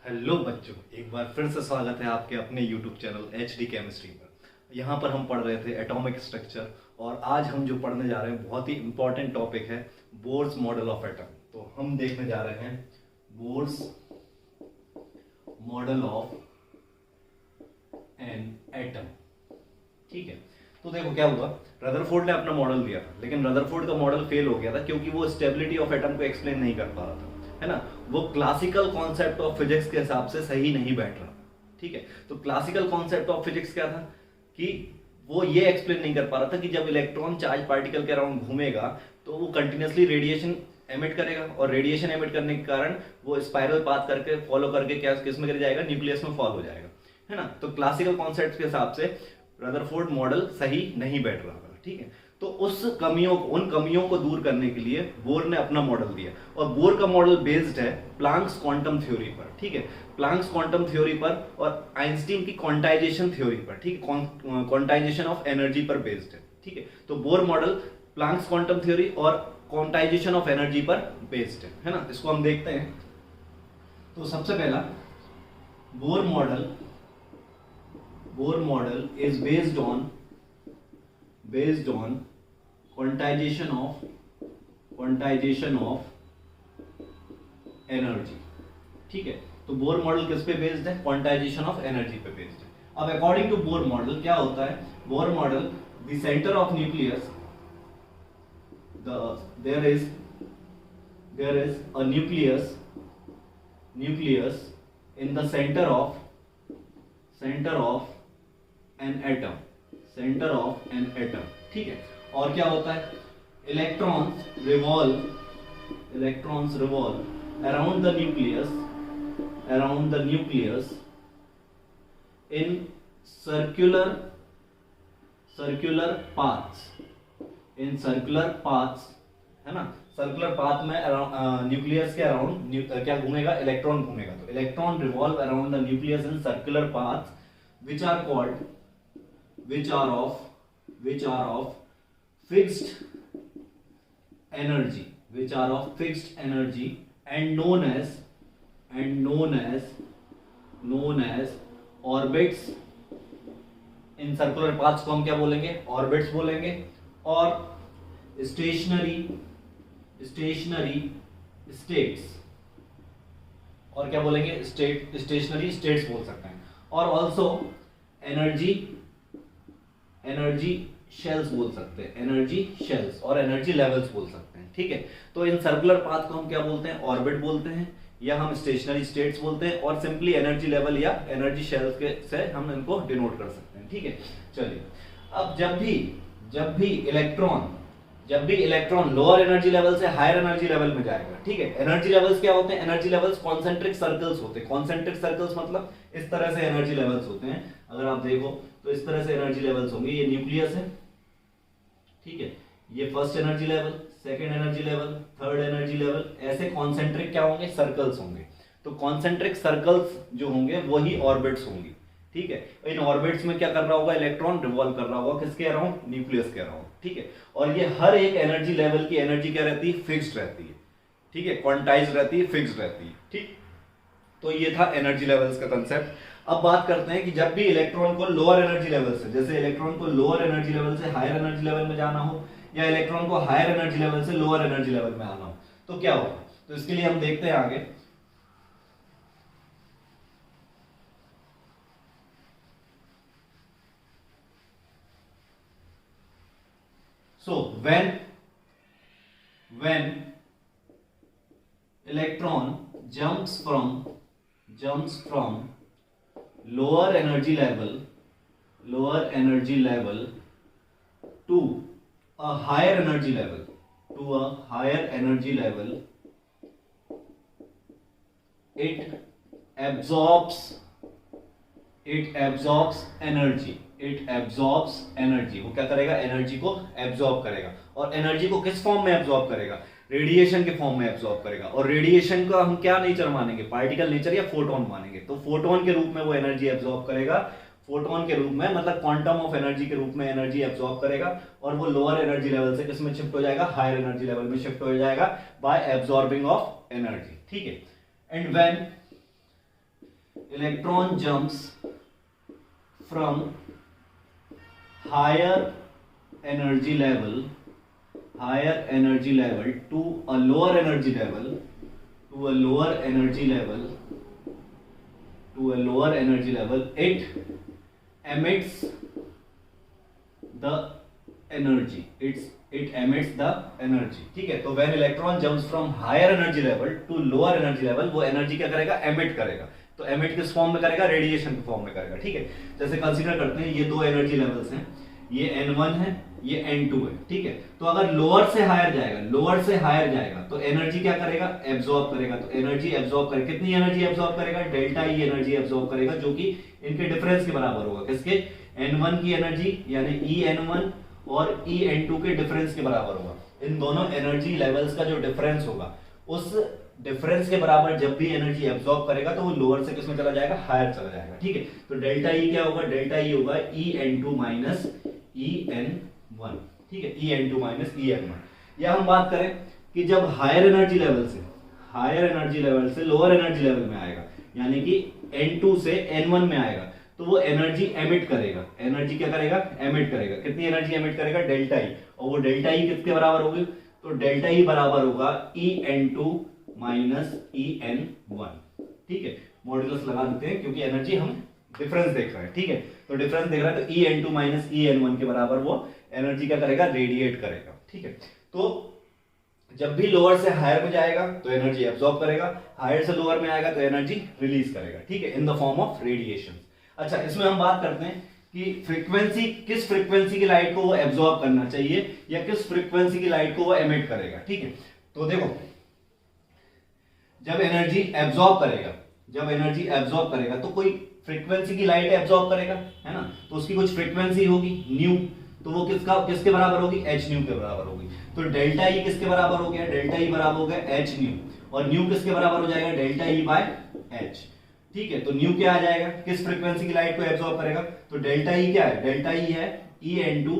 Hello बच्चों, एक बार फिर से स्वागत है आपके अपने यूट्यूब चैनल HD केमिस्ट्री पर। यहाँ पर हम पढ़ रहे थे एटॉमिक स्ट्रक्चर और आज हम जो पढ़ने जा रहे हैं बहुत ही इंपॉर्टेंट टॉपिक है बोर्स मॉडल ऑफ एटम। तो हम देखने जा रहे हैं Bohr's model of an atom. ठीक है, तो देखो क्या हुआ, रदरफोर्ड ने अपना मॉडल दिया था लेकिन रदरफोर्ड का मॉडल फेल हो गया था क्योंकि वो स्टेबिलिटी ऑफ एटम को एक्सप्लेन नहीं कर पा रहा था, है ना। वो क्लासिकल कॉन्सेप्ट ऑफ फिजिक्स के हिसाब से सही नहीं बैठ रहा। ठीक है, तो क्लासिकल कॉन्सेप्ट ऑफ फिजिक्स क्या था कि वो ये एक्सप्लेन नहीं कर पा रहा था कि जब इलेक्ट्रॉन चार्ज पार्टिकल के अराउंड घूमेगा तो वो कंटिन्यूसली रेडिएशन एमिट करेगा और रेडिएशन एमिट करने के कारण वो स्पाइरल पाथ करके फॉलो करके क्या किस में गिर जाएगा, न्यूक्लियस में फॉल हो जाएगा, है ना। तो क्लासिकल कॉन्सेप्ट के हिसाब से रदरफोर्ड मॉडल सही नहीं बैठ रहा था। ठीक है, तो उन कमियों को दूर करने के लिए बोर ने अपना मॉडल दिया और बोर का मॉडल बेस्ड है प्लैंक्स क्वांटम थ्योरी पर। ठीक है, प्लैंक्स क्वांटम थ्योरी पर और आइंस्टीन की क्वांटाइजेशन थ्योरी पर। ठीक है, क्वांटाइजेशन ऑफ एनर्जी पर बेस्ड है। ठीक है, तो Bohr model Planck's quantum theory और क्वांटाइजेशन ऑफ एनर्जी पर बेस्ड है ना। इसको हम देखते हैं। तो सबसे पहला Bohr model is based on quantization of energy। ठीक है, तो बोर मॉडल किस पे बेस्ड है? क्वांटाइजेशन ऑफ एनर्जी पे बेस्ड है। अब अकॉर्डिंग टू बोर मॉडल क्या होता है? Bohr model the centre of nucleus there is a nucleus in the center of an atom। ठीक है, और क्या होता है? Electrons revolve around the nucleus in circular paths, है ना। सर्कुलर पाथ में न्यूक्लियस के अराउंड क्या घूमेगा? इलेक्ट्रॉन घूमेगा। तो electron revolve around the nucleus in circular paths which are of fixed energy and known as orbits। In circular paths को हम क्या बोलेंगे? ऑर्बिट्स बोलेंगे। और स्टेशनरी स्टेट्स, और क्या बोलेंगे? स्टेशनरी स्टेट्स बोल सकते हैं। और ऑल्सो एनर्जी शेल्स बोल सकते हैं, एनर्जी शेल्स और एनर्जी लेवल्स बोल सकते हैं। ठीक है, तो इन सर्कुलर पाथ को हम क्या बोलते हैं? ऑर्बिट बोलते हैं, या हम स्टेशनरी स्टेट्स बोलते हैं, और सिंपली एनर्जी लेवल या एनर्जी शेल्स के से हम इनको डिनोट कर सकते हैं। ठीक है, चलिए अब जब भी इलेक्ट्रॉन लोअर एनर्जी लेवल से हायर एनर्जी लेवल में जाएगा। ठीक है, एनर्जी लेवल्स क्या होते हैं? एनर्जी लेवल्स कॉन्सेंट्रिक सर्कल्स होते हैं। कॉन्सेंट्रिक सर्कल्स मतलब इस तरह से एनर्जी लेवल्स होते हैं। अगर आप देखो तो इस तरह से एनर्जी लेवल्स होंगे। ये न्यूक्लियस है, ठीक है, ये first energy level, second energy level, third energy level, ऐसे कॉन्सेंट्रिक क्या होंगे? सर्कल्स होंगे। तो कॉन्सेंट्रिक सर्कल्स जो होंगे वही ऑर्बिट्स होंगी। ठीक है, इन ऑर्बिट्स में क्या कर रहा होगा? इलेक्ट्रॉन रिवॉल्व कर रहा होगा किसके अराउंड? न्यूक्लियस के अराउंड। ठीक है, और ये हर एक एनर्जी लेवल की एनर्जी क्या रहती है? फिक्स्ड रहती है। ठीक है, क्वांटाइज रहती है, फिक्स्ड रहती है। ठीक, तो ये था एनर्जी लेवल्स का कंसेप्ट। अब बात करते हैं कि जब भी इलेक्ट्रॉन को लोअर एनर्जी लेवल से, जैसे इलेक्ट्रॉन को लोअर एनर्जी लेवल से हायर एनर्जी लेवल में जाना हो, या इलेक्ट्रॉन को हायर एनर्जी लेवल से लोअर एनर्जी लेवल में आना हो, तो क्या होगा? तो इसके लिए हम देखते हैं आगे। So when electron jumps from lower energy level to a higher energy level, it absorbs energy। वो क्या करेगा? एनर्जी को एब्जॉर्ब करेगा। और एनर्जी को किस फॉर्म में एब्जॉर्ब करेगा? रेडिएशन के फॉर्म में एब्जॉर्ब करेगा। और रेडिएशन का हम क्या नेचर मानेंगे? पार्टिकल नेचर या फोटोन मानेंगे। तो फोटोन के रूप में वो एनर्जी एब्जॉर्ब करेगा। फोटोन के रूप में मतलब क्वांटम ऑफ एनर्जी के रूप में एनर्जी एब्जॉर्ब करेगा और वो लोअर एनर्जी लेवल से किसमें शिफ्ट हो जाएगा, हायर एनर्जी लेवल में शिफ्ट हो जाएगा बाय एब्जॉर्बिंग ऑफ एनर्जी। ठीक है। And electron jumps from higher energy level to a lower energy level it emits the energy. It emits the energy. ठीक है, तो when electron jumps from higher energy level to lower energy level, वो energy क्या करेगा, emit करेगा. तो emit किस form में करेगा, रेडिएशन के फॉर्म में करेगा. ठीक है, जैसे कंसीडर करते हैं ये दो एनर्जी लेवल्स हैं, ये N1 है, ये N2 है. ठीक है, तो अगर लोअर से हायर जाएगा तो एनर्जी क्या करेगा, एब्जॉर्ब करेगा. तो एनर्जी एब्जॉर्ब करेगा, कितनी एनर्जी एब्जॉर्ब करेगा, डेल्टा ई एनर्जी एब्जॉर्ब करेगा, जो कि इनके डिफरेंस के बराबर होगा. किसके, N1 की एनर्जी यानी EN1 और EN2 के डिफरेंस के बराबर होगा. इन दोनों एनर्जी लेवल्स का जो डिफरेंस होगा, उस डिफरेंस के बराबर जब भी एनर्जी एब्जॉर्ब करेगा तो वो लोअर से किसमें चला जाएगा, हायर चला जाएगा. ठीक है, तो डेल्टा ई क्या होगा, डेल्टा ई होगा EN2 माइनस EN1. ठीक है, EN2 माइनस EN1. या हम बात करें कि जब हायर एनर्जी लेवल से लोअर एनर्जी लेवल में आएगा, यानी कि N2 से N1 में आएगा, तो वो एनर्जी एमिट करेगा. एनर्जी क्या करेगा, एमिट करेगा. कितनी एनर्जी एमिट करेगा, डेल्टा ई. और वो डेल्टा ई किसके बराबर होगी, तो डेल्टा ई बराबर होगा EN2 माइनस EN1. ठीक है, मॉड्यूलस लगा देते हैं क्योंकि एनर्जी हम डिफरेंस देख रहे हैं. ठीक है, तो डिफरेंस देख रहा है, तो EN2 माइनस EN1 के बराबर वो एनर्जी क्या करेगा, रेडिएट करेगा. ठीक है, तो जब भी लोअर से हायर में जाएगा तो एनर्जी एब्जॉर्ब करेगा, हायर से लोअर में आएगा तो एनर्जी रिलीज करेगा. ठीक है, in the form of radiation. अच्छा, इसमें हम बात करते हैं कि फ्रीक्वेंसी, किस फ्रीक्वेंसी की लाइट को वो एब्जॉर्ब करना चाहिए या किस फ्रीक्वेंसी की लाइट को वो एमिट करेगा. ठीक है, तो देखो, जब एनर्जी एब्जॉर्ब करेगा तो कोई फ्रीक्वेंसी की लाइट एब्जॉर्ब करेगा, है ना, तो उसकी कुछ फ्रीक्वेंसी होगी न्यू, तो वो किसके बराबर होगी, एच न्यू के बराबर होगी. तो डेल्टा ई किसके बराबर हो गया, डेल्टा ई बराबर हो गया एच न्यू, और न्यू किसके बराबर हो जाएगा, डेल्टा ई बाय एच. ठीक है, तो न्यू क्या आ जाएगा, किस फ्रीक्वेंसी की लाइट को एब्जॉर्ब करेगा, तो डेल्टा ई क्या है, डेल्टा ई है EN2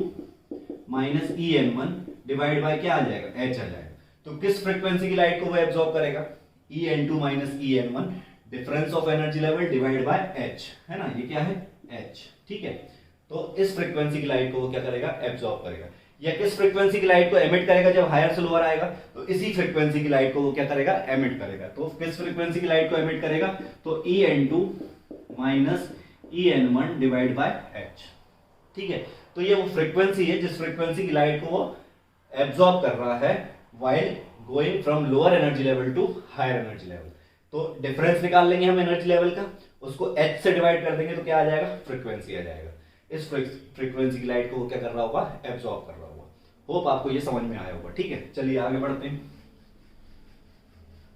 minus EN1 divide by क्या आ जाएगा, एच आ जाएगा. तो किस फ्रीक्वेंसी की लाइट को वो एब्जॉर्ब करेगा, EN2 minus EN1, difference of energy level divide by H, है ना, ये क्या है, एच. ठीक है, तो इस फ्रीक्वेंसी की लाइट को वो क्या करेगा, एब्जॉर्ब करेगा. या किस फ्रीक्वेंसी की लाइट को एमिट करेगा, जब हायर से लोअर आएगा तो इसी फ्रीक्वेंसी की लाइट को वो क्या करेगा, एमिट करेगा. तो किस फ्रीक्वेंसी की लाइट को एमिट करेगा, तो EN2 minus EN1 divide by H. ठीक है, तो ये वो फ्रीक्वेंसी है जिस फ्रीक्वेंसी की लाइट को वो एब्जॉर्ब कर रहा है while going from lower energy level to higher energy level. तो डिफरेंस निकाल लेंगे हम एनर्जी लेवल का, उसको H से डिवाइड कर देंगे तो क्या आ जाएगा, फ्रीक्वेंसी आ जाएगा. इस फ्रीक्वेंसी की लाइट को वो क्या कर रहा होगा, एब्जॉर्ब कर रहा होगा. होप आपको ये समझ में आया होगा. ठीक है, चलिए आगे बढ़ते हैं.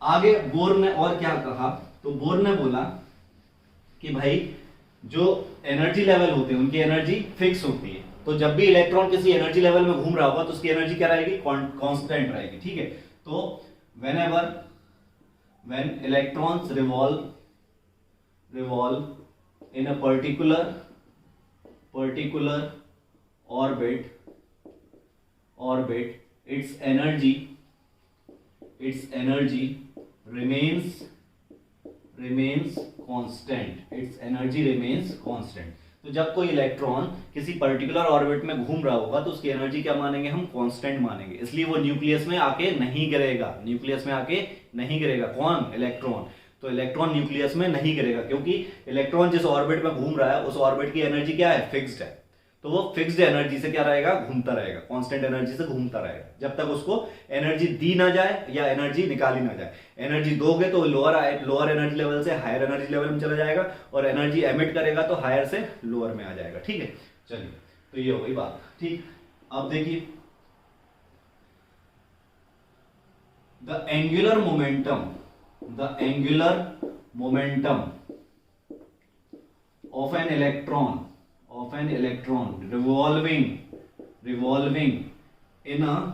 आगे बोर ने और क्या कहा, तो बोर ने बोला कि भाई जो एनर्जी लेवल होते हैं उनकी एनर्जी फिक्स होती है. तो जब भी इलेक्ट्रॉन किसी एनर्जी लेवल में घूम रहा होगा तो उसकी एनर्जी क्या रहेगी, कांस्टेंट रहेगी. ठीक है, तो when electrons revolve in a particular orbit, its energy remains constant. तो जब कोई इलेक्ट्रॉन किसी पर्टिकुलर ऑर्बिट में घूम रहा होगा तो उसकी एनर्जी क्या मानेंगे हम, कांस्टेंट मानेंगे. इसलिए वो न्यूक्लियस में आके नहीं गिरेगा. कौन, इलेक्ट्रॉन. तो इलेक्ट्रॉन न्यूक्लियस में नहीं गिरेगा क्योंकि इलेक्ट्रॉन जिस ऑर्बिट में घूम रहा है उस ऑर्बिट की एनर्जी क्या है, फिक्स्ड है. तो वो फिक्स्ड एनर्जी से क्या रहेगा, घूमता रहेगा, कांस्टेंट एनर्जी से घूमता रहेगा जब तक उसको एनर्जी दी ना जाए या एनर्जी निकाली ना जाए. एनर्जी दोगे तो लोअर एनर्जी लेवल से हायर एनर्जी लेवल में चला जाएगा, और एनर्जी एमिट करेगा तो हायर से लोअर में आ जाएगा. ठीक है, चलिए, तो ये हो गई बात. ठीक, अब देखिए, the angular momentum of an electron revolving in a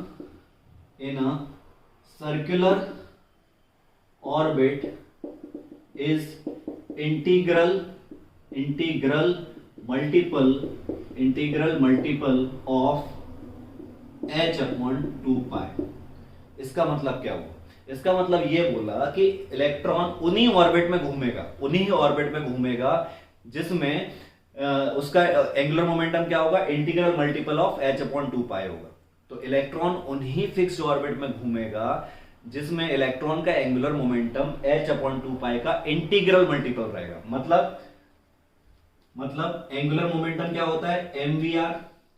circular orbit is integral multiple of h/2 पाई. इसका मतलब क्या हुआ, इसका मतलब ये बोला कि इलेक्ट्रॉन उन्हीं ऑर्बिट में घूमेगा, उन्हीं ऑर्बिट में घूमेगा जिसमें उसका एंगुलर मोमेंटम क्या होगा, इंटीग्रल मल्टीपल ऑफ h/2π होगा। तो इलेक्ट्रॉन उन्हीं फिक्स्ड ऑर्बिट में घूमेगा जिसमें इलेक्ट्रॉन का एंगुलर मोमेंटम h/2π का इंटीग्रल मल्टीपल रहेगा। मतलब एंगुलर मोमेंटम क्या होता है, mvr,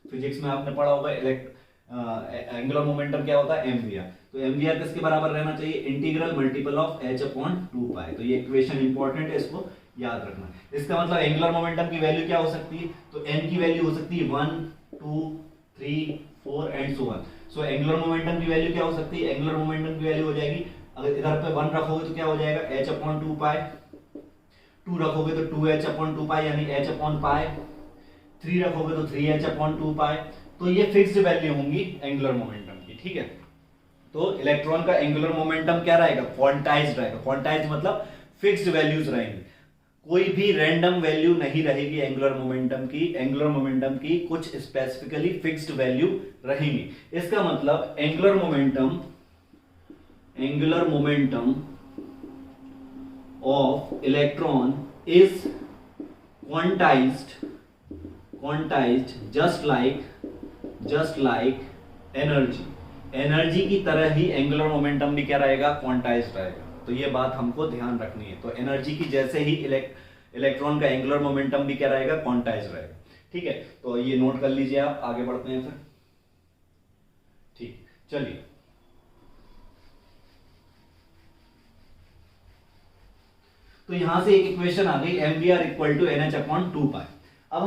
फिजिक्स में आपने पढ़ा होगा एंगुलर मोमेंटम क्या होता है, mvr। तो mvr किसके बराबर रहना चाहिए, इंटीग्रल मल्टीपल ऑफ h/2π। तो ये इक्वेशन इंपॉर्टेंट है, इसको याद रखना। इसका मतलब एंगुलर मोमेंटम की वैल्यू क्या हो सकती है, तो n की वैल्यू हो सकती है 1 2 3 4 and so on. So angular momentum की वैल्यू क्या हो सकती है, एंगुलर मोमेंटम की वैल्यू हो जाएगी, अगर इधर पे 1 रखोगे तो क्या हो जाएगा h/2π, 2 रखोगे तो 2h/2π यानी h/π, 3 रखोगे तो 3h/2π। तो ये फिक्स्ड वैल्यू होंगी एंगुलर मोमेंटम की, ठीक है। तो इलेक्ट्रॉन का एंगुलर मोमेंटम क्या रहेगा, क्वांटाइज्ड रहेगा। क्वांटाइज्ड मतलब फिक्स्ड वैल्यूज रहेंगी, कोई भी रैंडम वैल्यू नहीं रहेगी एंगुलर मोमेंटम की। एंगुलर मोमेंटम की कुछ स्पेसिफिकली फिक्स्ड वैल्यू रहेंगी। इसका मतलब angular momentum of electron is quantized just like energy की तरह ही एंगुलर मोमेंटम भी क्या रहेगा, क्वांटाइज्ड रहेगा। तो ये बात हमको ध्यान रखनी है। तो एनर्जी की जैसे ही इलेक्ट्रॉन का एंगुलर मोमेंटम भी क्या रहेगा, क्वांटाइज्ड रहेगा, ठीक है। तो ये नोट कर लीजिए आप, आगे बढ़ते हैं फिर, ठीक। चलिए तो यहां से एक इक्वेशन आ गई mvr इक्वल टू NH/2π। अब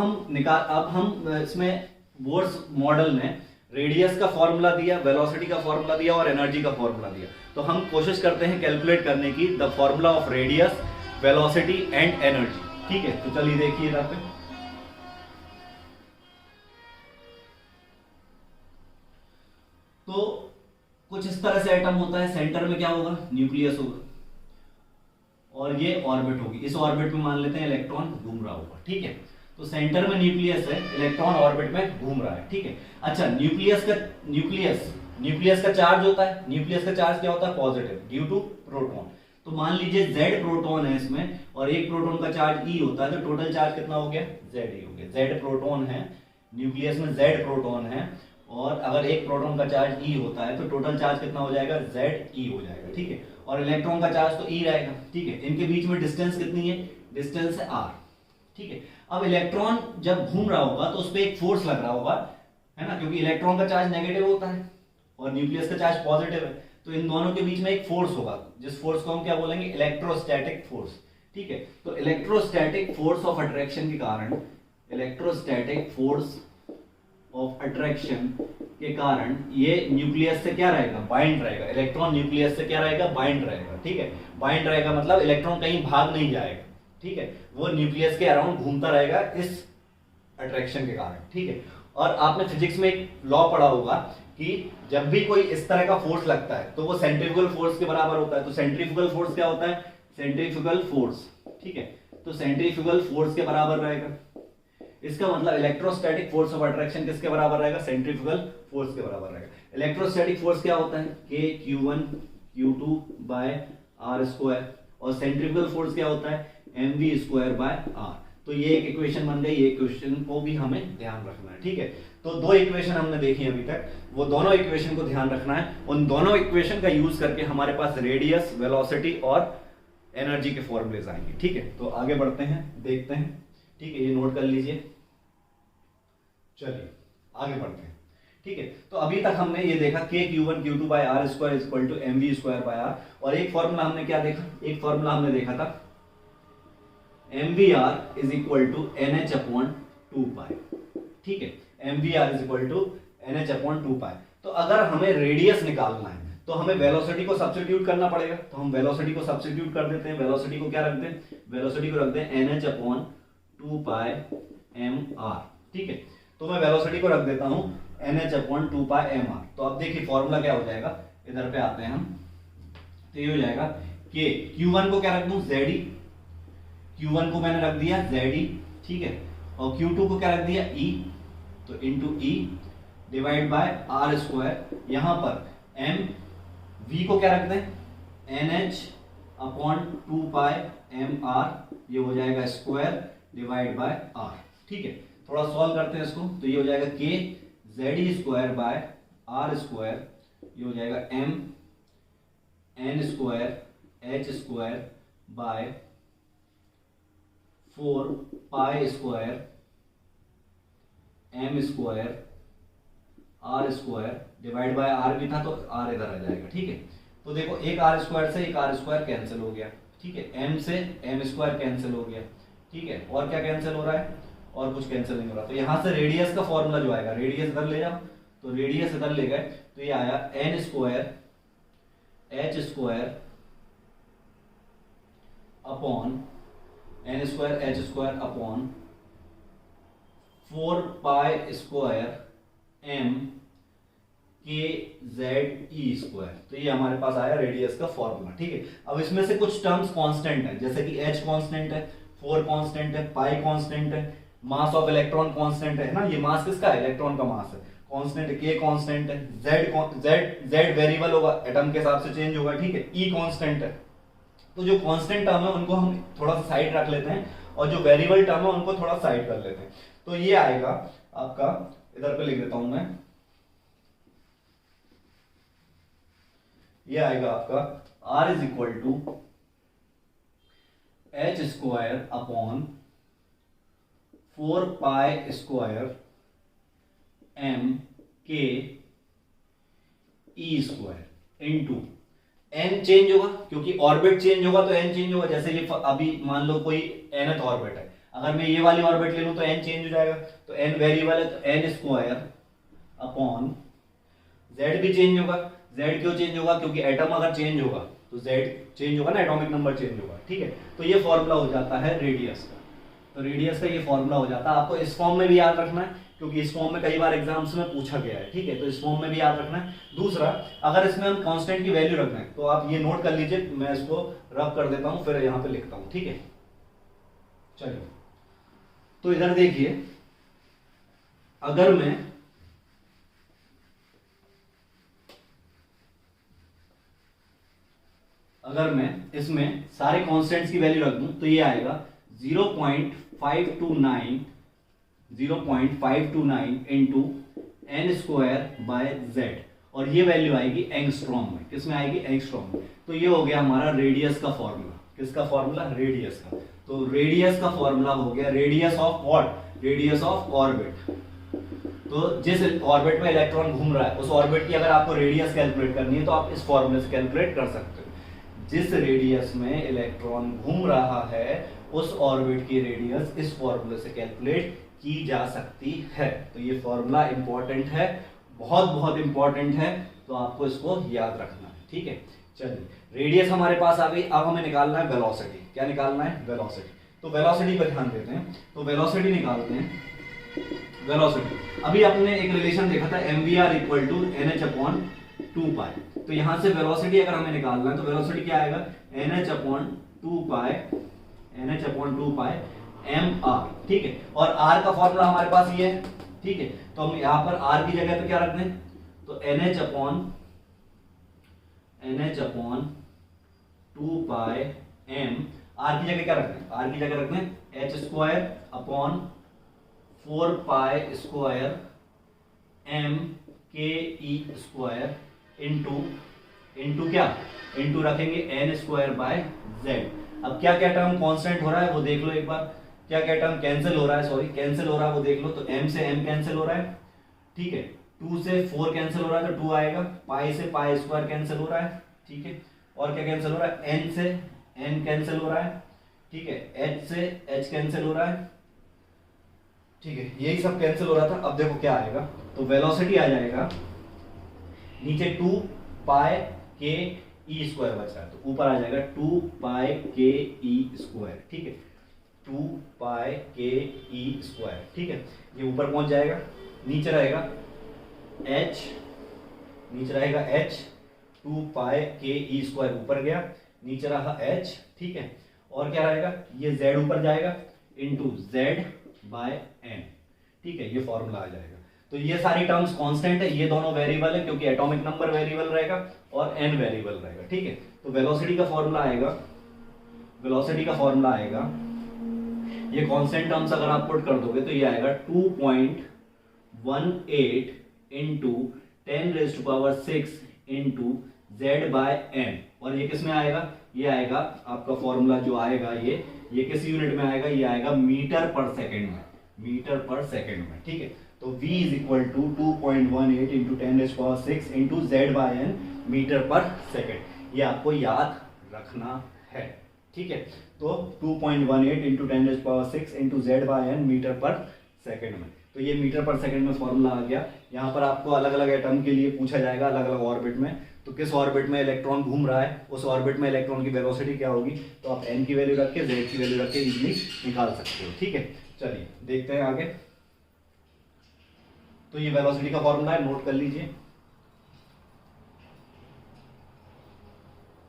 हम इसमें बोर्स मॉडल ने रेडियस का फॉर्मूला दिया, वेलोसिटी का फॉर्मूला दिया और एनर्जी का फॉर्मूला दिया। तो हम कोशिश करते हैं कैलकुलेट करने की the formula of radius, velocity and energy, ठीक है। तो चलिए देखिए यहां पे, तो कुछ इस तरह से एटम होता है, सेंटर में क्या होगा, न्यूक्लियस होगा और ये ऑर्बिट होगी। इस ऑर्बिट में मान लेते हैं इलेक्ट्रॉन घूम रहा होगा, ठीक है। तो सेंटर में न्यूक्लियस है, इलेक्ट्रॉन ऑर्बिट में घूम रहा है, ठीक है। अच्छा, न्यूक्लियस का चार्ज होता है, न्यूक्लियस का चार्ज क्या होता है, पॉजिटिव ड्यू टू प्रोटॉन। तो मान लीजिए Z प्रोटॉन है इसमें और एक प्रोटॉन का चार्ज E होता है, तो टोटल चार्ज कितना हो गया, Ze हो गया। Z प्रोटॉन है, न्यूक्लियस में Z प्रोटॉन है और अगर एक प्रोटॉन का चार्ज E होता है तो टोटल चार्ज कितना हो जाएगा, Ze हो जाएगा, ठीक है। और इलेक्ट्रॉन का चार्ज तो E रहेगा, ठीक है। इनके बीच में डिस्टेंस कितनी है, डिस्टेंस है r, ठीक है। अब इलेक्ट्रॉन जब घूम रहा होगा तो उस पर एक फोर्स लग रहा होगा, है ना, क्योंकि इलेक्ट्रॉन का चार्ज नेगेटिव होता है और न्यूक्लियस का चार्ज पॉजिटिव है। तो इन दोनों के बीच में एक फोर्स होगा, जिस फोर्स को हम क्या बोलेंगे, इलेक्ट्रोस्टैटिक फोर्स, ठीक है। तो इलेक्ट्रोस्टैटिक फोर्स ऑफ अट्रैक्शन के कारण, इलेक्ट्रोस्टैटिक फोर्स ऑफ अट्रैक्शन के कारण ये न्यूक्लियस से क्या रहेगा, बाइंड रहेगा। इलेक्ट्रॉन न्यूक्लियस से क्या रहेगा, बाइंड रहेगा, ठीक है। बाइंड रहेगा मतलब इलेक्ट्रॉन कहीं भाग नहीं जाएगा, ठीक है, वो न्यूक्लियस के अराउंड घूमता रहेगा इस अट्रैक्शन के कारण, ठीक है। और आपने फिजिक्स में एक लॉ पढ़ा होगा कि जब भी कोई इस तरह का फोर्स लगता है तो वो सेंट्रीफ्यूगल फोर्स के बराबर होता है। तो सेंट्रीफ्यूगल फोर्स क्या होता है, सेंट्रीफ्यूगल फोर्स, ठीक है। तो सेंट्रीफ्यूगल फोर्स के बराबर रहेगा। इसका मतलब इलेक्ट्रोस्टैटिक फोर्स ऑफ अट्रैक्शन किसके बराबर रहेगा, सेंट्रीफ्यूगल फोर्स के बराबर रहेगा। इलेक्ट्रोस्टैटिक फोर्स क्या होता है, K Q1Q2/r², और सेंट्रीफ्यूगल फोर्स क्या होता है, mv²/r। तो ये एक इक्वेशन बन गई, ये इक्वेशन को भी हमें ध्यान रखना है, ठीक है। तो दो इक्वेशन हमने देखी अभी तक, वो दोनों इक्वेशन को ध्यान रखना है। उन दोनों इक्वेशन का यूज करके हमारे पास रेडियस, वेलोसिटी और एनर्जी के फॉर्मूलेज आएंगे, ठीक है। तो आगे बढ़ते हैं, देखते हैं, ठीक है, ये नोट कर लीजिए। चलिए आगे बढ़ते हैं, ठीक है। तो अभी तक हमने ये देखा K Q1Q2/r² equal to mv²/r, और एक फॉर्मूला हमने क्या देखा, एक फॉर्मूला हमने देखा था mvr is equal to NH/2π, ठीक है। mvr is equal to NH/2π। तो अगर हमें रेडियस निकालना है तो हमें वेलोसिटी को सब्स्टिट्यूट करना पड़ेगा। तो हम वेलोसिटी को सब्स्टिट्यूट कर देते हैं। वेलोसिटी को क्या रखते हैं, वेलोसिटी को रखते हैं NH/2πmr, ठीक है। तो मैं वेलोसिटी को रख देता हूं NH/2πmr। तो अब देखिए फॉर्मूला क्या हो जाएगा, इधर पे आते हैं हम, तो ये हो जाएगा कि Q1 को क्या रख दूं, Ze, Q1 को मैंने रख दिया Ze, ठीक है, और Q2 को क्या रख दिया E, तो into E divide bye r²। यहां पर m v को क्या रख दें, NH अपॉन 2 पाई एम आर, ये हो जाएगा स्क्वायर डिवाइड बाय आर। ठीक है, थोड़ा सॉल्व करते हैं इसको, तो ये हो जाएगा K Z E square by R square, ये हो जाएगा M N square H square by 4 pi square M square R square divide by R भी था तो आर इधर आ जाएगा। ठीक है, तो देखो एक आर स्क्वायर से एक आर स्क्वायर कैंसिल हो गया। ठीक है, एम से एम स्क्वायर कैंसिल हो गया। ठीक है, और क्या कैंसिल हो रहा है, और कुछ कैंसिल नहीं हो रहा। तो यहां से रेडियस का फॉर्मूला जो आएगा, रेडियस इधर ले जाओ, तो रेडियस इधर ले गए तो ये आया N square H square upon N square H square upon 4 pi square M K Z E square. तो ये हमारे पास आया रेडियस का फॉर्मूला। ठीक है, अब इसमें से कुछ टर्म्स कांस्टेंट है, जैसे कि एच कांस्टेंट है, 4 कांस्टेंट है, पाई कांस्टेंट है, मास ऑफ इलेक्ट्रॉन कांस्टेंट है ना, ये मास किसका है, इलेक्ट्रॉन का मास है, कांस्टेंट है, के कांस्टेंट है, जेड वेरिएबल होगा, एटम के हिसाब से चेंज होगा। ठीक है, ई कांस्टेंट है। तो जो कांस्टेंट टर्म है उनको हम थोड़ा सा साइड रख लेते हैं, और जो वेरिएबल टर्म है उनको थोड़ा साइड कर लेते हैं। तो ये आएगा आपका, इधर पे लिख देता हूं मैं, ये आएगा आपका R is equal to H square upon 4 pi square M K E square into N change होगा, क्योंकि ऑर्बिट चेंज होगा तो एन चेंज होगा। जैसे ये अभी मान लो कोई nth ऑर्बिट है, अगर मैं ये वाली ऑर्बिट ले लूं तो एन चेंज हो जाएगा, तो एन वेरिएबल है तो एन स्क्वायर अपॉन जेड भी चेंज होगा। जेड क्यों चेंज होगा, क्योंकि एटम अगर चेंज होगा तो जेड चेंज होगा ना, एटॉमिक नंबर चेंज होगा। ठीक है, तो ये फॉर्मूला हो जाता है रेडियस का। तो रेडियस का ये फॉर्मूला हो जाता है, आपको इस फॉर्म में भी याद रखना है, क्योंकि इस फॉर्म में कई बार एग्जाम्स में पूछा गया है। ठीक है, तो इस फॉर्म में भी याद रखना है। दूसरा, अगर इसमें हम कांस्टेंट की वैल्यू रखना है तो आप ये नोट कर लीजिए, मैं इसको रब कर देता हूं, फिर यहां पे लिखता हूं। ठीक है, चलिए, तो इधर देखिए, अगर मैं इसमें सारे कांस्टेंट्स की वैल्यू रख दूं तो ये आएगा 0.529 into N square by Z, और ये वैल्यू आएगी एंगस्ट्रॉम में। किसमें आएगी, एंगस्ट्रॉम में। तो ये हो गया हमारा रेडियस का फॉर्मूला। किसका फॉर्मूला, रेडियस का। तो रेडियस का फॉर्मूला हो गया radius of what, radius of orbit. तो जिस ऑर्बिट में इलेक्ट्रॉन घूम रहा है उस ऑर्बिट की अगर आपको रेडियस कैलकुलेट करनी है तो आप इस फॉर्मूले से कैलकुलेट कर सकते हो। जिस रेडियस में इलेक्ट्रॉन घूम रहा है उस ऑर्बिट की रेडियस इस फॉर्मूले से कैलकुलेट की जा सकती है। तो ये फॉर्मूला इंपॉर्टेंट है, बहुत बहुत इंपॉर्टेंट है, तो आपको इसको याद रखना है। ठीक है, चलिए, रेडियस हमारे पास आ गई। अब हमें निकालना है वेलोसिटी। क्या निकालना है, वेलोसिटी। तो वेलोसिटी पर ध्यान देते हैं, तो वेलोसिटी निकालते हैं। वेलोसिटी, अभी आपने एक रिलेशन देखा था mvr equal to NH upon 2 pi. तो यहां से वेलोसिटी अगर हमें निकालना है तो वेलोसिटी क्या आएगा, NH अपॉन 2 पाई mr। ठीक है, और r का फॉर्मूला हमारे पास ये है। ठीक है, तो हम यहां पर r की जगह पे क्या रख दें, तो NH अपॉन 2 पाई m, r की जगह क्या रख दें, r की जगह रख दें h square upon 4 pi square m के ई स्क्वायर इंटू क्या, इंटू रखेंगे n स्क्वायर बाय z। अब क्या क्या टर्म कांस्टेंट हो रहा है वो देख लो एक बार, क्या क्या टर्म कैंसिल हो रहा है, सॉरी कैंसिल हो रहा है वो देख लो। तो m से m कैंसिल हो रहा है। ठीक है, 2 से 4 कैंसिल हो रहा है तो 2 आएगा, पाई से पाई स्क्वायर कैंसिल हो रहा है। ठीक है, और क्या कैंसिल हो रहा है, n से n कैंसिल हो रहा है। ठीक है, h से h कैंसिल हो रहा है। ठीक है, यही सब कैंसिल हो रहा था। अब देखो क्या आएगा, तो वेलोसिटी आ जाएगा नीचे 2 पाई के ई स्क्वायर बच रहा है, तो ऊपर आ जाएगा 2 पाई के ई स्क्वायर। ठीक है, 2 पाई के ई स्क्वायर। ठीक है, ये ऊपर पहुंच जाएगा, नीचे रहेगा h 2 पाई के ई स्क्वायर ऊपर गया, नीचे रहा h। ठीक है, और क्या रहेगा, ये z ऊपर जाएगा इंटू z बाय n। ठीक है, ये फॉर्मूला आ जाएगा। तो ये सारी टर्म्स कांस्टेंट है, ये दोनों वेरिएबल है क्योंकि एटॉमिक नंबर वेरिएबल रहेगा और n वेरिएबल रहेगा, ठीक है। तो वेलोसिटी का फॉर्मूला आएगा, ये कांस्टेंट टर्म्स अगर आप पुट कर दोगे तो ये आएगा 2.18 इंटू 10⁻⁶ इंटू z/n। और ये किस में आएगा, ये आएगा आपका फॉर्मूला जो आएगा ये किस यूनिट में आएगा, ये आएगा मीटर पर सेकंड में, ठीक है। तो v is equal to 2.18 into 10⁻⁶ into z/n metre पर सेकंड, ये आपको याद रखना है, ठीक है। तो 2.18 इंटू 10⁻⁶ इंटू z/n मीटर पर सेकंड में, तो ये मीटर पर सेकंड में फॉर्मूला आ गया। यहाँ पर आपको अलग अलग एटम के लिए पूछा जाएगा, अलग अलग ऑर्बिट में, तो किस ऑर्बिट में इलेक्ट्रॉन घूम रहा है, उस ऑर्बिट में इलेक्ट्रॉन की वेलोसिटी क्या होगी, तो आप n की वैल्यू रख के z की वैल्यू रख के इजीली निकाल सकते हो, ठीक है। चलिए देखते हैं आगे। तो ये वेलोसिटी का फॉर्मूला है, नोट कर लीजिए,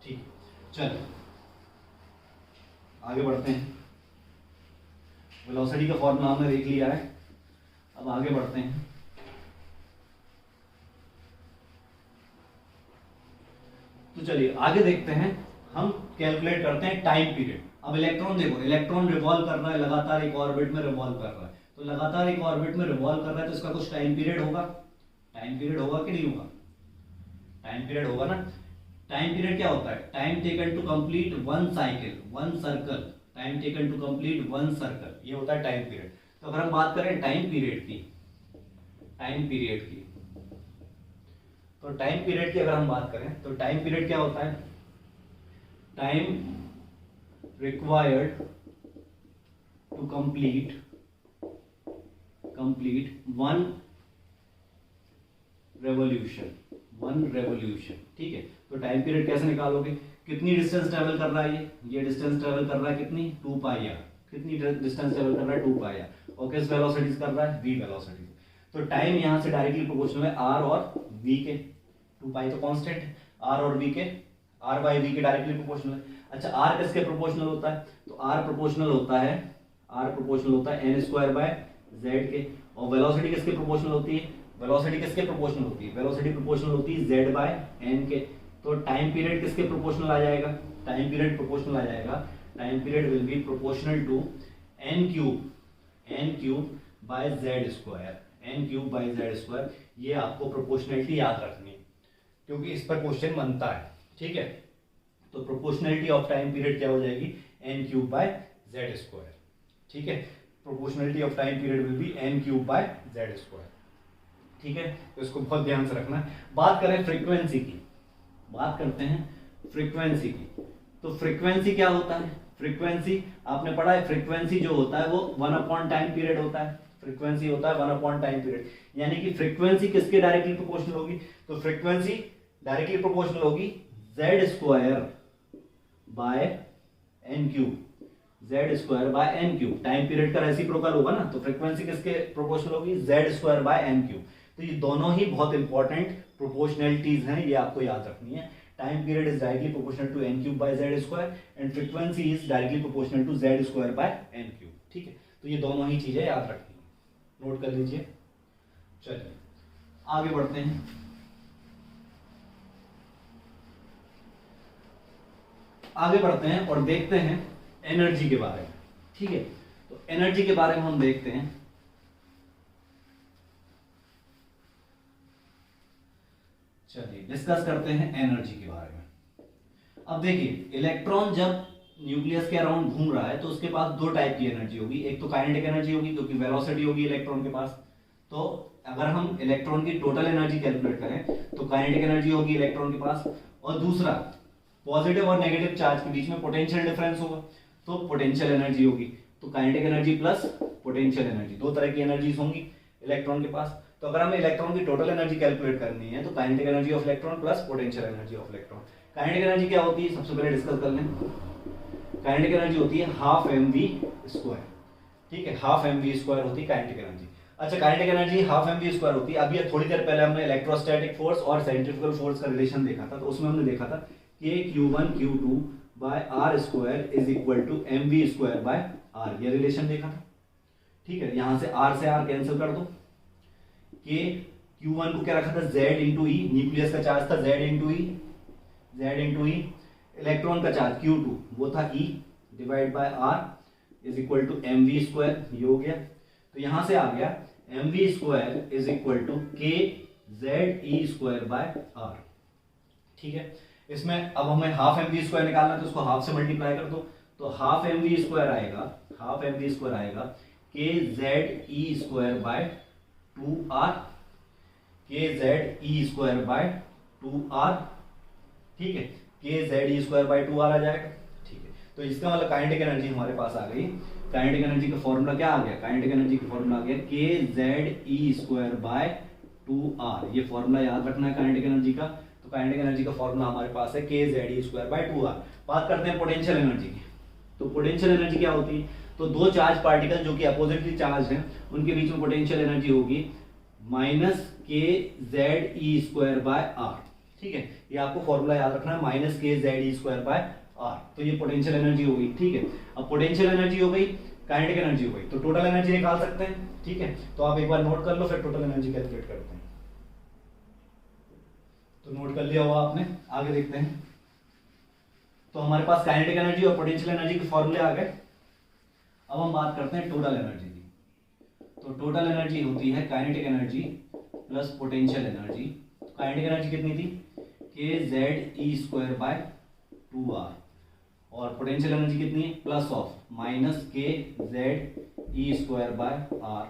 ठीक है। चलिए आगे बढ़ते हैं। वेलोसिटी का फॉर्मूला हमने देख लिया है, अब आगे बढ़ते हैं। तो चलिए आगे देखते हैं, हम कैलकुलेट करते हैं टाइम पीरियड। अब इलेक्ट्रॉन देखो, इलेक्ट्रॉन रिवॉल्व कर रहा है, लगातार एक ऑर्बिट में रिवॉल्व कर रहा है, तो लगातार एक ऑर्बिट में रिवॉल्व कर रहा है तो इसका कुछ टाइम पीरियड होगा, टाइम पीरियड होगा कि नहीं होगा, टाइम पीरियड होगा ना। टाइम पीरियड क्या होता है, time taken to complete one cycle, one circle, time taken to complete one circle, ये होता है टाइम पीरियड। तो अगर हम बात करें टाइम पीरियड की, तो टाइम पीरियड की अगर हम बात करें तो टाइम पीरियड क्या होता है, time required to complete one revolution, ठीक है। तो टाइम पीरियड कैसे निकालोगे, कितनी डिस्टेंस ट्रेवल कर रहा है, ये डिस्टेंस ट्रेवल कर रहा है कितनी, 2πr, कितनी डिस्टेंस ट्रेवल कर रहा है, 2πr, और किस वेलोसिटी कर रहा है, v वेलोसिटी। तो टाइम यहां से डायरेक्टली प्रोपोर्शनल है r और v के, 2π तो कांस्टेंट है, r और v के, r बाय v के डायरेक्टली प्रोपोर्शनल है। अच्छा r किसके प्रोपोर्शनल होता है, तो r प्रोपोर्शनल होता है n² z के, और वेलोसिटी किसके प्रोपोर्शनल होती है, वेलोसिटी प्रोपोर्शनल होती है z/n के। तो टाइम पीरियड किसके प्रोपोर्शनल आ जाएगा, time period will be proportional to n³ ये आपको प्रोपोर्शनलिटी याद रखनी है क्योंकि इस पर क्वेश्चन बनता है, ठीक है। तो प्रोपोर्शनलिटी ऑफ टाइम पीरियड क्या हो जाएगी, n³/z², ठीक है। Proportionality of time period will B n³/z², ठीक है। तो इसको बहुत ध्यान से रखना है। बात करें फ्रीक्वेंसी की, तो फ्रीक्वेंसी क्या होता है, फ्रीक्वेंसी आपने पढ़ा है, फ्रीक्वेंसी जो होता है वो 1 टाइम पीरियड होता है, फ्रीक्वेंसी होता है 1 टाइम पीरियड, यानी कि फ्रीक्वेंसी किसके डायरेक्टली प्रोपोर्शनल होगी, तो फ्रीक्वेंसी डायरेक्टली प्रोपोर्शनल होगी z² टाइम पीरियड का रेसिप्रोकल होगा ना, तो फ्रीक्वेंसी किसके प्रोपोर्शनल होगी, z²/n³। तो ये दोनों ही बहुत इंपॉर्टेंट प्रोपोर्शनलिटीज हैं, ये आपको याद रखनी है। Time period is directly proportional to n³/z² and frequency is directly proportional to z²/n³, ठीक है। तो ये दोनों ही चीजें याद रखनी है, नोट कर लीजिए। चलिए आगे बढ़ते हैं और देखते हैं एनर्जी के बारे में, ठीक है। तो एनर्जी के बारे में हम देखते हैं। चलिए डिस्कस करते हैं एनर्जी के बारे में। अब देखिए, इलेक्ट्रॉन जब न्यूक्लियस के अराउंड घूम रहा है तो उसके पास दो टाइप की एनर्जी होगी, एक तो काइनेटिक एनर्जी होगी क्योंकि वेलोसिटी होगी इलेक्ट्रॉन के पास। तो अगर हम इलेक्ट्रॉन की टोटल एनर्जी कैलकुलेट करें तो काइनेटिक एनर्जी होगी इलेक्ट्रॉन के पास, और दूसरा पॉजिटिव और नेगेटिव चार्ज के बीच में पोटेंशियल डिफरेंस होगा तो पोटेंशियल एनर्जी होगी। तो kinetic energy plus potential energy, दो तरह की एनर्जीज होंगी इलेक्ट्रॉन के पास। तो अगर हमें इलेक्ट्रॉन की टोटल एनर्जी कैलकुलेट करनी है तो kinetic energy of electron plus potential energy of electron. Kinetic energy क्या होती है, सबसे पहले डिस्कस कर लें। काइनेटिक एनर्जी होती है ½ mv², ठीक है, ½ mv² होती है काइनेटिक एनर्जी। अच्छा, काइनेटिक एनर्जी ½ mv² होती है। अभी थोड़ी देर पहले हमने इलेक्ट्रोस्टैटिक फोर्स और सेंट्रीफ्यूगल फोर्स का रिलेशन देखा था, तो उसमें हमने देखा था कि Q1 Q2/r² is equal to mv²/r, ये रिलेशन देखा था, ठीक है। यहां से r कैंसिल कर दो, के Q1 को क्या रखा था Z इंटू ई, न्यूक्लियस का चार्ज था Z इंटू ई, इलेक्ट्रॉन का चार्ज Q2 वो था E divide by R is equal to mv², ये हो गया। तो यहां से आ गया mv² इज इक्वल टू के ZE² बाय R। ठीक है, इसमें अब हमें हाफ mv² निकालना है तो उसको हाफ से मल्टीप्लाई कर दो, तो हाफ mv² आएगा के ZE² बाय 2R, के ZE² बाय 2R। ठीक है, के ZE² बाय 2R आ जाएगा। ठीक है, तो इसका मतलब काइनेटिक एनर्जी हमारे पास आ गई। काइनेटिक एनर्जी का फॉर्मूला क्या आ गया? काइनेटिक एनर्जी का फॉर्मूला आ गया के ZE² बाय 2R। ये फॉर्मूला याद रखना है काइनेटिक एनर्जी का। तो काइनेटिक एनर्जी का फॉर्मूला हमारे पास है के ZE² बाय 2R। बात करते हैं पोटेंशियल एनर्जी की। तो पोटेंशियल एनर्जी क्या होती है? तो दो चार्ज पार्टिकल जो कि अपोजिटली चार्ज हैं उनके बीच में पोटेंशियल एनर्जी होगी minus K ZE² bye R। ठीक है, ये आपको फॉर्मूला याद रखना है, minus K ZE² bye R। तो ये पोटेंशियल एनर्जी हो गई। ठीक है, अब पोटेंशियल एनर्जी हो गई, काइनेटिक एनर्जी हो गई, तो टोटल एनर्जी निकाल सकते हैं। ठीक है, तो आप एक बार नोट कर लो, फिर टोटल एनर्जी कैलकुलेट करते हैं। तो नोट कर लिया होगा आपने, आगे देखते हैं। तो हमारे पास काइनेटिक एनर्जी और पोटेंशियल एनर्जी के फॉर्मूले आ गए। अब हम बात करते हैं टोटल एनर्जी की। तो टोटल एनर्जी होती है kinetic energy plus potential energy. Kinetic energy कितनी थी? के ZE² बाय 2R। और पोटेंशियल एनर्जी कितनी है? Plus of minus K ZE² bye R।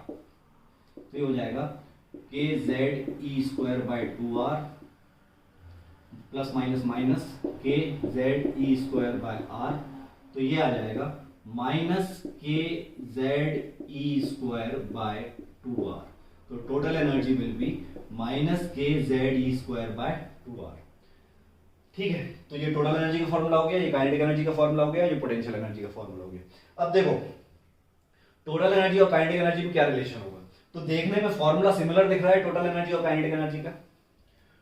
तो ये हो जाएगा के ZE² by 2R plus minus minus K ZE² bye R। तो ये आ जाएगा minus K ZE² by 2R। तो total energy will be minus K ZE² by 2R। ठीक है, तो ये टोटल एनर्जी का फॉर्मूला हो गया, ये काइनेटिक एनर्जी का फॉर्मूला हो गया, ये पोटेंशियल एनर्जी का फॉर्मूला हो गया। अब देखो टोटल एनर्जी और काइनेटिक एनर्जी में क्या रिलेशन होगा। तो देखने में फॉर्मूला सिमिलर दिख रहा है टोटल एनर्जी और काइनेटिक एनर्जी का।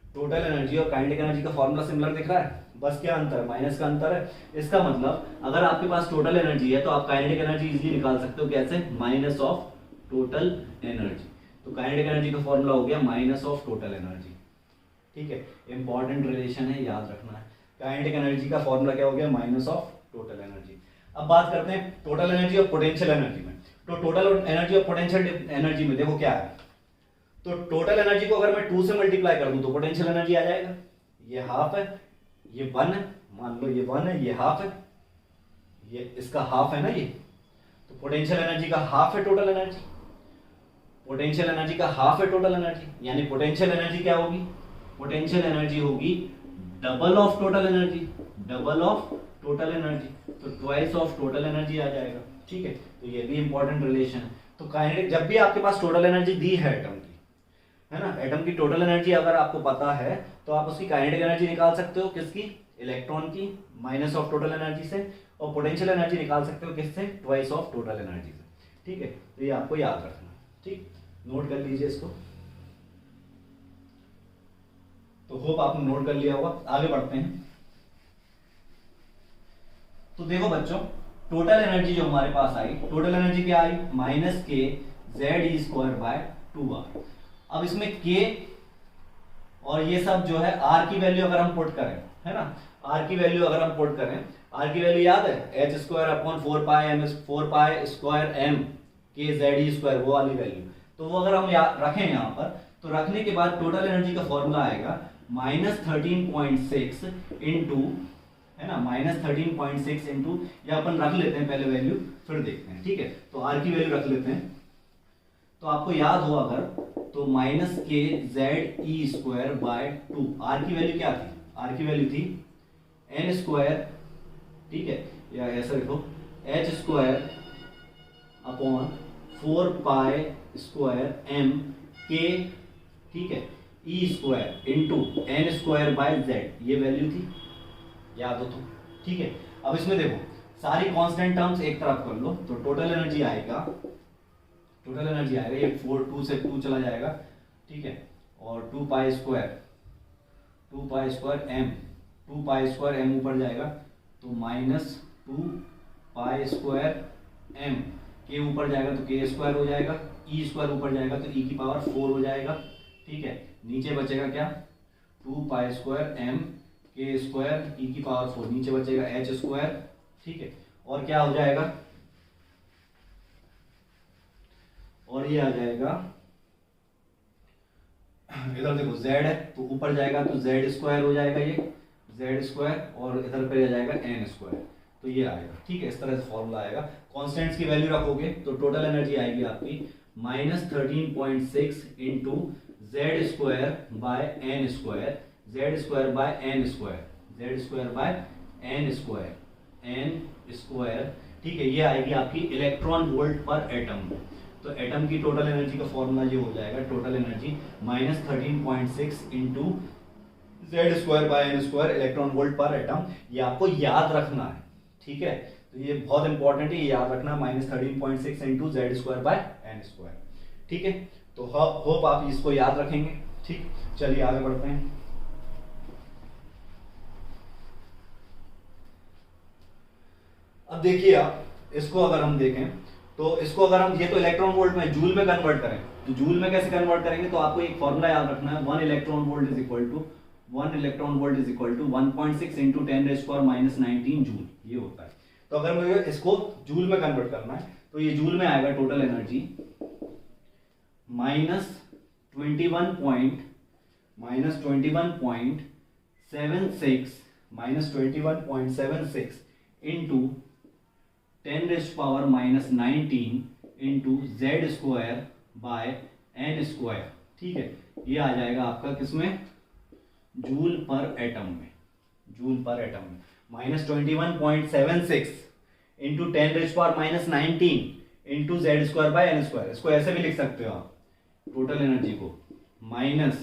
टोटल एनर्जी और काइनेटिक एनर्जी का फॉर्मूला सिमिलर दिख रहा है, बस क्या अंतर है? माइनस का अंतर है। इसका मतलब अगर आपके पास टोटल एनर्जी है तो आप काइनेटिक एनर्जी इजीली निकाल सकते हो। कैसे? Minus of total energy. तो काइनेटिक एनर्जी का फॉर्मूला हो गया माइनस ऑफ टोटल एनर्जी। ठीक है, इंपॉर्टेंट रिलेशन है, याद रखना है। काइनेटिक एनर्जी का फॉर्मूला क्या हो गया? Minus of total energy. अब बात करते हैं टोटल एनर्जी और पोटेंशियल एनर्जी में। तो टोटल एनर्जी और पोटेंशियल एनर्जी में देखो क्या है। तो टोटल एनर्जी को अगर मैं 2 से मल्टीप्लाई कर दूं तो पोटेंशियल एनर्जी आ जाएगा। ये हाफ है, ये 1 है, मान लो ये 1 है, ये हाफ है, ये इसका हाफ है ना ये। तो पोटेंशियल एनर्जी का हाफ है टोटल एनर्जी, पोटेंशियल एनर्जी का हाफ है टोटल एनर्जी। यानी पोटेंशियल एनर्जी क्या होगी? पोटेंशियल एनर्जी होगी double of total energy, double of total energy. तो ट्वाइस ऑफ टोटल एनर्जी आ जाएगा। ठीक है, तो ये भी इंपॉर्टेंट रिलेशन है। तो काइनेटिक, जब भी आपके पास टोटल एनर्जी दी है एटम की, है ना, एटम की टोटल एनर्जी अगर आपको पता है तो आप उसकी काइनेटिक एनर्जी निकाल सकते हो। किसकी? इलेक्ट्रॉन की, माइनस ऑफ टोटल एनर्जी से। और पोटेंशियल एनर्जी निकाल सकते हो किससे? ट्वाइस ऑफ टोटल एनर्जी से। ठीक है, तो ये आपको याद रखना। ठीक, नोट कर लीजिए इसको। तो होप आपने नोट कर लिया होगा। आगे बढ़ते हैं। तो देखो बच्चों, टोटल एनर्जी जो हमारे पास आई, टोटल एनर्जी क्या आई? Minus K ZE² by 2R। अब इसमें के और ये सब जो है आर की वैल्यू अगर हम पुट करें, है ना, आर की वैल्यू अगर हम पुट करें, आर की वैल्यू याद है? h²/4πm² के ZE², वो वाली वैल्यू। तो वो अगर हम रखें यहाँ पर, तो रखने के बाद टोटल एनर्जी का फॉर्मूला आएगा -13.6 इंटू, है ना, -13.6 इंटू, या अपन रख लेते हैं पहले वैल्यू फिर देखते हैं। ठीक है, तो आर की वैल्यू रख लेते हैं। तो आपको याद हो अगर, तो minus K ZE² bye 2। Are की वैल्यू क्या थी? आर की वैल्यू थी n², ठीक है, या ऐसा देखो h²/4π² के, ठीक है, E² into n² by z, ये वैल्यू थी, याद हो तो। ठीक है, अब इसमें देखो सारी कांस्टेंट टर्म्स एक तरफ कर लो, तो टोटल एनर्जी आएगा, ये 2 से 2 चला जाएगा। ठीक है, और 2π² ऊपर जाएगा, तो -2π² के ऊपर जाएगा तो k² हो जाएगा, ई स्क्वायर ऊपर जाएगा तो ई की पावर 4 हो जाएगा, ठीक है। नीचे बचेगा क्या, 2 पाई स्क्वायर एम के स्क्वायर ई की पावर 4, नीचे बचेगा एच स्क्वायर, ठीक है। और क्या हो जाएगा, और ये आ जाएगा, इधर देखो z है तो ऊपर जाएगा तो z स्क्वायर हो जाएगा, ये z स्क्वायर, और इधर पे आ जाएगा n स्क्वायर, तो ये आएगा, ठीक है। इस तरह से फॉर्मूला आएगा। कांस्टेंट्स की वैल्यू रखोगे तो टोटल एनर्जी आएगी आपकी -13.6 into Z square by N square, Z square by N square, Z square by N square, N square, ठीक है। ये आएगी आपकी इलेक्ट्रॉन वोल्ट पर एटम। तो एटम की टोटल एनर्जी का फॉर्मूला ये हो जाएगा, total energy -13.6 into Z square by N square electron volt पर एटम। ये आपको याद रखना है, ठीक है। तो ये बहुत इंपॉर्टेंट है, ये याद रखना, -13.6 into Z square by N square, ठीक है। तो होप आप इसको याद रखेंगे, ठीक। चलिए आगे बढ़ते हैं। अब देखिए आप इसको अगर हम देखें तो इसको अगर हम, ये तो इलेक्ट्रॉन वोल्ट में, जूल में कन्वर्ट करें तो जूल में कैसे कन्वर्ट करेंगे, तो आपको एक फॉर्मूला याद रखना है, 1 electron volt is equal to 1.6 into 10⁻⁻19 joule, ये होता है। तो अगर मुझे इसको जूल में कन्वर्ट करना है तो ये जूल में आएगा total energy -21.76 into 10⁻⁻19 into Z square by N square, ठीक है। ये आ जाएगा आपका किसमें, जूल पर एटम में, जूल पर एटम में। -21.76 into 10⁻⁻19 into Z square by N square. इसको ऐसे भी लिख सकते हो आप, टोटल एनर्जी को माइनस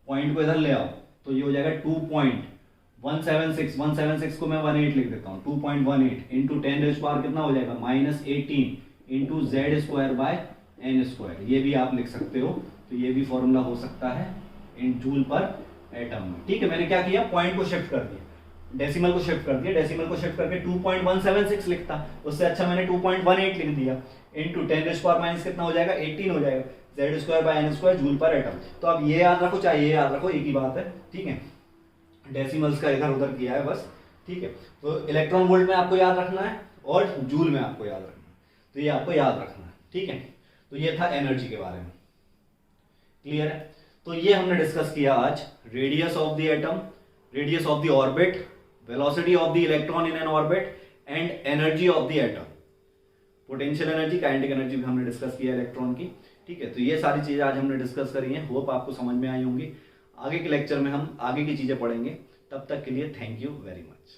पॉइंट को इधर ले आओ तो ये हो जाएगा 2.176, 176 को मैं 18 लिख देता हूँ, 2.18 इंटू 10⁻⁻, कितना हो जाएगा -18 into Z square by N square. ये भी आप लिख सकते हो, तो ये भी फॉर्मूला हो सकता है इन जूल पर एटम में, ठीक है। मैंने क्या किया, पॉइंट को शिफ्ट कर दिया, डेसिमल को शिफ्ट कर दिया, डेसिमल को शिफ्ट करके 2.176 लिखता, उससे अच्छा मैंने 2.18 लिख दिया, इंटू 10⁻⁻, कितना हो जाएगा 18 हो जाएगा, Z square by N square joule पर एटम। तो अब ये याद रखो, चाहे ये याद रखो, एक ही बात है, ठीक है। डेसिमल्स का इधर उधर किया है बस, ठीक है। तो इलेक्ट्रॉन वोल्ट में आपको याद रखना है और जूल में आपको याद रखना है, तो ये आपको याद रखना है, ठीक है। तो ये था एनर्जी के बारे में, क्लियर है। तो ये हमने डिस्कस किया आज, radius of the atom, radius of the orbit, velocity of the electron in an orbit and energy of the atom, potential energy, kinetic energy भी हमने डिस्कस किया इलेक्ट्रॉन की, ठीक है। तो ये सारी चीजें आज हमने डिस्कस करी हैं, होप आपको समझ में आई होंगी। आगे के लेक्चर में हम आगे की चीजें पढ़ेंगे, तब तक के लिए थैंक यू वेरी मच।